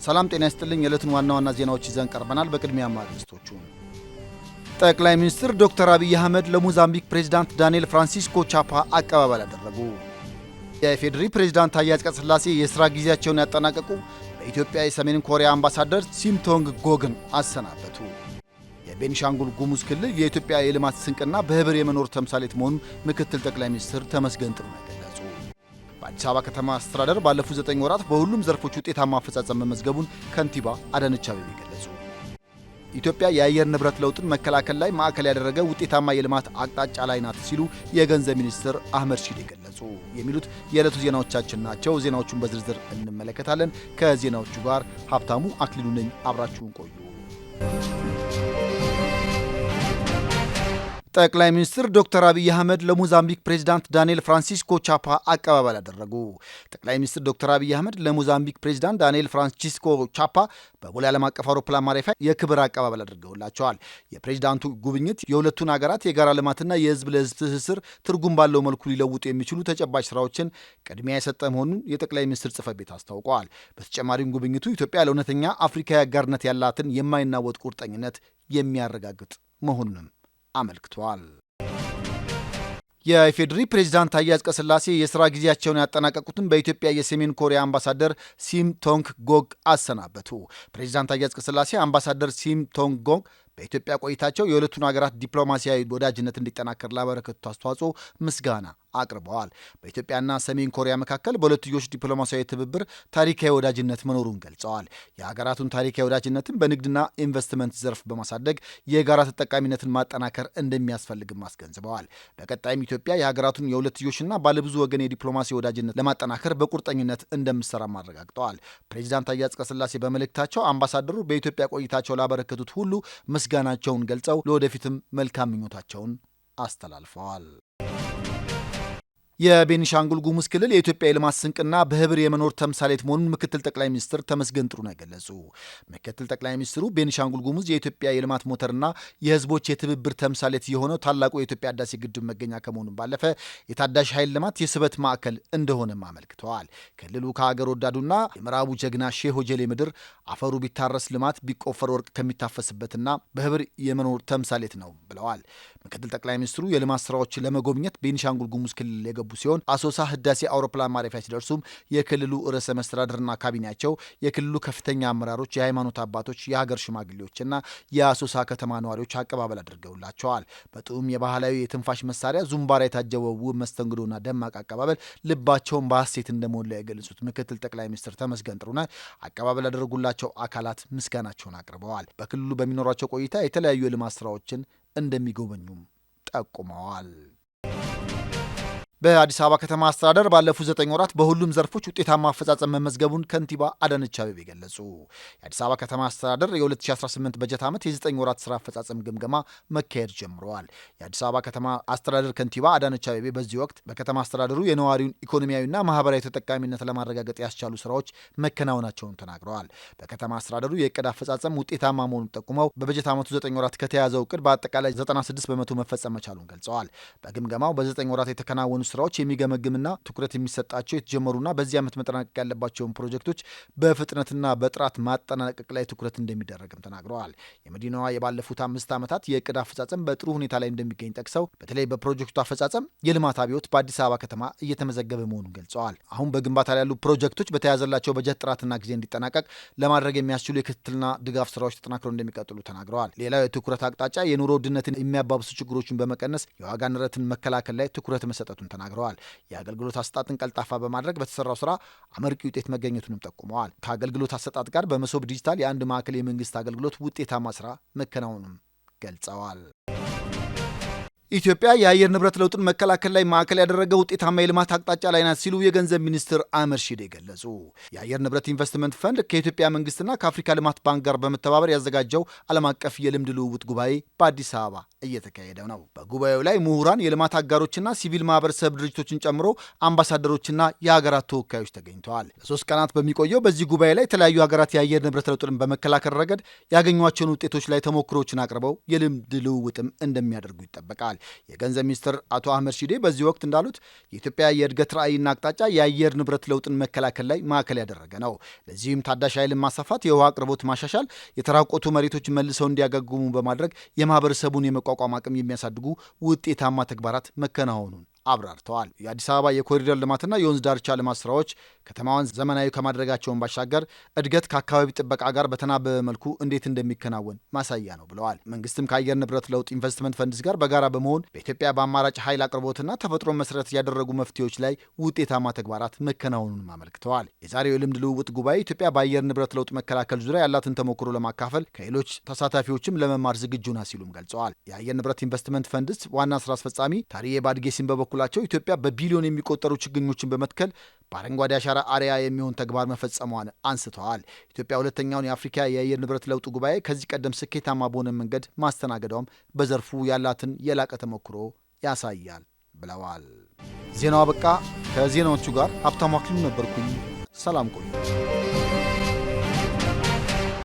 ሰላም ጤና ይስጥልኝ። የዕለቱን ዋና ዋና ዜናዎች ይዘን ቀርበናል። በቅድሚያ ማርዕስቶቹ። ጠቅላይ ሚኒስትር ዶክተር አብይ አህመድ ለሞዛምቢክ ፕሬዝዳንት ዳንኤል ፍራንሲስኮ ቻፓ አቀባበል አደረጉ። የኢፌዴሪ ፕሬዝዳንት ታዬ አጽቀሥላሴ የሥራ ጊዜያቸውን ያጠናቀቁ በኢትዮጵያ የሰሜን ኮሪያ አምባሳደር ሲምቶንግ ጎግን አሰናበቱ። የቤኒሻንጉል ጉሙዝ ክልል የኢትዮጵያ የልማት ስንቅና በህብር የመኖር ተምሳሌት መሆኑን ምክትል ጠቅላይ ሚኒስትር ተመስገን ጥሩነህ ገለጹ። በአዲስ አበባ ከተማ አስተዳደር ባለፉት 9 ወራት በሁሉም ዘርፎች ውጤታማ አፈጻጸም መመዝገቡን ከንቲባ አዳነች አቤቤ ገለጹ። ኢትዮጵያ የአየር ንብረት ለውጥን መከላከል ላይ ማዕከል ያደረገ ውጤታማ የልማት አቅጣጫ ላይ ናት ሲሉ የገንዘብ ሚኒስትር አህመድ ሺዴ ገለጹ። የሚሉት የዕለቱ ዜናዎቻችን ናቸው። ዜናዎቹን በዝርዝር እንመለከታለን። ከዜናዎቹ ጋር ሀብታሙ አክሊሉ ነኝ። አብራችሁን ቆዩ። ጠቅላይ ሚኒስትር ዶክተር አብይ አህመድ ለሞዛምቢክ ፕሬዝዳንት ዳንኤል ፍራንሲስኮ ቻፓ አቀባበል አደረጉ። ጠቅላይ ሚኒስትር ዶክተር አብይ አህመድ ለሞዛምቢክ ፕሬዝዳንት ዳንኤል ፍራንሲስኮ ቻፓ በቦሌ ዓለም አቀፍ አውሮፕላን ማረፊያ የክብር አቀባበል አድርገውላቸዋል። የፕሬዝዳንቱ ጉብኝት የሁለቱን ሀገራት የጋራ ልማትና የህዝብ ለህዝብ ትስስር ትርጉም ባለው መልኩ ሊለውጡ የሚችሉ ተጨባጭ ስራዎችን ቅድሚያ የሰጠ መሆኑን የጠቅላይ ሚኒስትር ጽሕፈት ቤት አስታውቀዋል። በተጨማሪም ጉብኝቱ ኢትዮጵያ ለእውነተኛ አፍሪካዊ አጋርነት ያላትን የማይናወጥ ቁርጠኝነት የሚያረጋግጥ መሆኑንም አመልክቷል። የኢፌዴሪ ፕሬዝዳንት ታዬ አጽቀሥላሴ የሥራ ጊዜያቸውን ያጠናቀቁትን በኢትዮጵያ የሰሜን ኮሪያ አምባሳደር ሲምቶንግ ጎግ አሰናበቱ። ፕሬዝዳንት ታዬ አጽቀሥላሴ አምባሳደር ሲምቶንግ ጎግ በኢትዮጵያ ቆይታቸው የሁለቱን ሀገራት ዲፕሎማሲያዊ ወዳጅነት እንዲጠናከር ላበረከቱት አስተዋጽኦ ምስጋና አቅርበዋል። በኢትዮጵያና ሰሜን ኮሪያ መካከል በሁለትዮሽ ዲፕሎማሲያዊ ትብብር ታሪካዊ ወዳጅነት መኖሩን ገልጸዋል። የሀገራቱን ታሪካዊ ወዳጅነትን በንግድና ኢንቨስትመንት ዘርፍ በማሳደግ የጋራ ተጠቃሚነትን ማጠናከር እንደሚያስፈልግም አስገንዝበዋል። በቀጣይም ኢትዮጵያ የሀገራቱን የሁለትዮሽና ባለብዙ ወገን የዲፕሎማሲ ወዳጅነት ለማጠናከር በቁርጠኝነት እንደምትሰራም አረጋግጠዋል። ፕሬዚዳንት ታዬ አጽቀሥላሴ በመልእክታቸው አምባሳደሩ በኢትዮጵያ ቆይታቸው ላበረከቱት ሁሉ ምስጋናቸውን ገልጸው ለወደፊትም መልካም ምኞታቸውን አስተላልፈዋል። የቤኒሻንጉል ጉሙዝ ክልል የኢትዮጵያ የልማት ስንቅና በህብር የመኖር ተምሳሌት መሆኑን ምክትል ጠቅላይ ሚኒስትር ተመስገን ጥሩነህ ገለጹ። ምክትል ጠቅላይ ሚኒስትሩ ቤኒሻንጉል ጉሙዝ የኢትዮጵያ የልማት ሞተርና የህዝቦች የትብብር ተምሳሌት የሆነው ታላቁ የኢትዮጵያ ህዳሴ ግድብ መገኛ ከመሆኑም ባለፈ የታዳሽ ኃይል ልማት የስበት ማዕከል እንደሆነም አመልክተዋል። ክልሉ ከሀገር ወዳዱና የምዕራቡ ጀግና ሼህ ሆጀሌ ምድር አፈሩ ቢታረስ ልማት ቢቆፈር ወርቅ ከሚታፈስበትና በህብር የመኖር ተምሳሌት ነው ብለዋል። ምክትል ጠቅላይ ሚኒስትሩ የልማት ስራዎችን ለመጎብኘት ቤኒሻንጉል ጉሙዝ ክልል የገቡ ሲሆን አሶሳ ህዳሴ አውሮፕላን ማረፊያ ሲደርሱም የክልሉ ርዕሰ መስተዳድርና ካቢኔያቸው፣ የክልሉ ከፍተኛ አመራሮች፣ የሃይማኖት አባቶች፣ የሀገር ሽማግሌዎችና የአሶሳ ከተማ ነዋሪዎች አቀባበል አድርገውላቸዋል። በጥሩም የባህላዊ የትንፋሽ መሳሪያ ዙምባራ የታጀበው ውብ መስተንግዶና ደማቅ አቀባበል ልባቸውን በሐሴት እንደሞላ የገለጹት ምክትል ጠቅላይ ሚኒስትር ተመስገን ጥሩነህ አቀባበል ያደረጉላቸው አካላት ምስጋናቸውን አቅርበዋል። በክልሉ በሚኖራቸው ቆይታ የተለያዩ የልማት ስራዎችን እንደሚጎበኙም ጠቁመዋል። በአዲስ አበባ ከተማ አስተዳደር ባለፉት 9 ወራት በሁሉም ዘርፎች ውጤታማ አፈጻጸም መመዝገቡን ከንቲባ አዳነች አቤቤ ገለጹ። የአዲስ አበባ ከተማ አስተዳደር የ2018 በጀት ዓመት የ9 ወራት ስራ አፈጻጸም ግምገማ መካሄድ ጀምረዋል። የአዲስ አበባ ከተማ አስተዳደር ከንቲባ አዳነች አቤቤ በዚህ ወቅት በከተማ አስተዳደሩ የነዋሪውን ኢኮኖሚያዊና ማህበራዊ ተጠቃሚነት ለማረጋገጥ ያስቻሉ ስራዎች መከናወናቸውን ተናግረዋል። በከተማ አስተዳደሩ የዕቅድ አፈጻጸም ውጤታማ መሆኑን ጠቁመው በበጀት ዓመቱ 9 ወራት ከተያዘው ዕቅድ በአጠቃላይ 96 በመቶ መፈጸም መቻሉን ገልጸዋል። በግምገማው በ9 ወራት የተከናወኑ ስራዎች የሚገመግምና ትኩረት የሚሰጣቸው የተጀመሩና በዚህ ዓመት መጠናቀቅ ያለባቸውን ፕሮጀክቶች በፍጥነትና በጥራት ማጠናቀቅ ላይ ትኩረት እንደሚደረግም ተናግረዋል። የመዲናዋ የባለፉት 5 ዓመታት የዕቅድ አፈጻጸም በጥሩ ሁኔታ ላይ እንደሚገኝ ጠቅሰው በተለይ በፕሮጀክቱ አፈጻጸም የልማት አብዮት በአዲስ አበባ ከተማ እየተመዘገበ መሆኑን ገልጸዋል። አሁን በግንባታ ላይ ያሉ ፕሮጀክቶች በተያዘላቸው በጀት ጥራትና ጊዜ እንዲጠናቀቅ ለማድረግ የሚያስችሉ የክትትልና ድጋፍ ስራዎች ተጠናክረው እንደሚቀጥሉ ተናግረዋል። ሌላው የትኩረት አቅጣጫ የኑሮ ውድነትን የሚያባብሱ ችግሮችን በመቀነስ የዋጋ ንረትን መከላከል ላይ ትኩረት መሰጠቱን ተናግረዋል። የአገልግሎት አሰጣጥን ቀልጣፋ በማድረግ በተሰራው ስራ አመርቂ ውጤት መገኘቱንም ጠቁመዋል። ከአገልግሎት አሰጣጥ ጋር በመሶብ ዲጂታል የአንድ ማዕከል የመንግስት አገልግሎት ውጤታማ ስራ መከናወኑም ገልጸዋል። ኢትዮጵያ የአየር ንብረት ለውጥን መከላከል ላይ ማዕከል ያደረገ ውጤታማ የልማት አቅጣጫ ላይ ናት ሲሉ የገንዘብ ሚኒስትር አህመድ ሺዴ ገለጹ። የአየር ንብረት ኢንቨስትመንት ፈንድ ከኢትዮጵያ መንግስትና ከአፍሪካ ልማት ባንክ ጋር በመተባበር ያዘጋጀው ዓለም አቀፍ የልምድ ልውውጥ ጉባኤ በአዲስ አበባ እየተካሄደ ነው። በጉባኤው ላይ ምሁራን፣ የልማት አጋሮችና ሲቪል ማህበረሰብ ድርጅቶችን ጨምሮ አምባሳደሮችና የሀገራት ተወካዮች ተገኝተዋል። ለ3 ቀናት በሚቆየው በዚህ ጉባኤ ላይ የተለያዩ ሀገራት የአየር ንብረት ለውጥን በመከላከል ረገድ ያገኟቸውን ውጤቶች ላይ ተሞክሮችን አቅርበው የልምድ ልውውጥም እንደሚያደርጉ ይጠበቃል። የገንዘብ ሚኒስትር አቶ አህመድ ሺዴ በዚህ ወቅት እንዳሉት የኢትዮጵያ የእድገት ራዕይና አቅጣጫ የአየር ንብረት ለውጥን መከላከል ላይ ማዕከል ያደረገ ነው። ለዚህም ታዳሽ ኃይልን ማስፋፋት፣ የውሃ አቅርቦት ማሻሻል፣ የተራቆቱ መሬቶች መልሰው እንዲያገግሙ በማድረግ የማህበረሰቡን የመቋቋም አቅም የሚያሳድጉ ውጤታማ ተግባራት መከናወኑን አብራርተዋል። የአዲስ አበባ የኮሪደር ልማትና የወንዝ ዳርቻ ልማት ስራዎች ከተማዋን ዘመናዊ ከማድረጋቸውን ባሻገር እድገት ከአካባቢ ጥበቃ ጋር በተናበበ መልኩ እንዴት እንደሚከናወን ማሳያ ነው ብለዋል። መንግስትም ከአየር ንብረት ለውጥ ኢንቨስትመንት ፈንድስ ጋር በጋራ በመሆን በኢትዮጵያ በአማራጭ ኃይል አቅርቦትና ተፈጥሮ መሰረት ያደረጉ መፍትሄዎች ላይ ውጤታማ ተግባራት መከናወኑን አመልክተዋል። የዛሬው የልምድ ልውውጥ ጉባኤ ኢትዮጵያ በአየር ንብረት ለውጥ መከላከል ዙሪያ ያላትን ተሞክሮ ለማካፈል ከሌሎች ተሳታፊዎችም ለመማር ዝግጁ ናት ሲሉም ገልጸዋል። የአየር ንብረት ኢንቨስትመንት ፈንድስ ዋና ስራ አስፈጻሚ ታሪዬ ባድጌሲን በበኩላቸው ኢትዮጵያ በቢሊዮን የሚቆጠሩ ችግኞችን በመትከል በአረንጓዴ አሻራ አርአያ የሚሆን ተግባር መፈጸሟን አንስተዋል። ኢትዮጵያ ሁለተኛውን የአፍሪካ የአየር ንብረት ለውጥ ጉባኤ ከዚህ ቀደም ስኬታማ በሆነ መንገድ ማስተናገዷም በዘርፉ ያላትን የላቀ ተሞክሮ ያሳያል ብለዋል። ዜናው አበቃ። ከዜናዎቹ ጋር ሀብታሙ አክሊሉ ነበርኩኝ። ሰላም ቆዩ።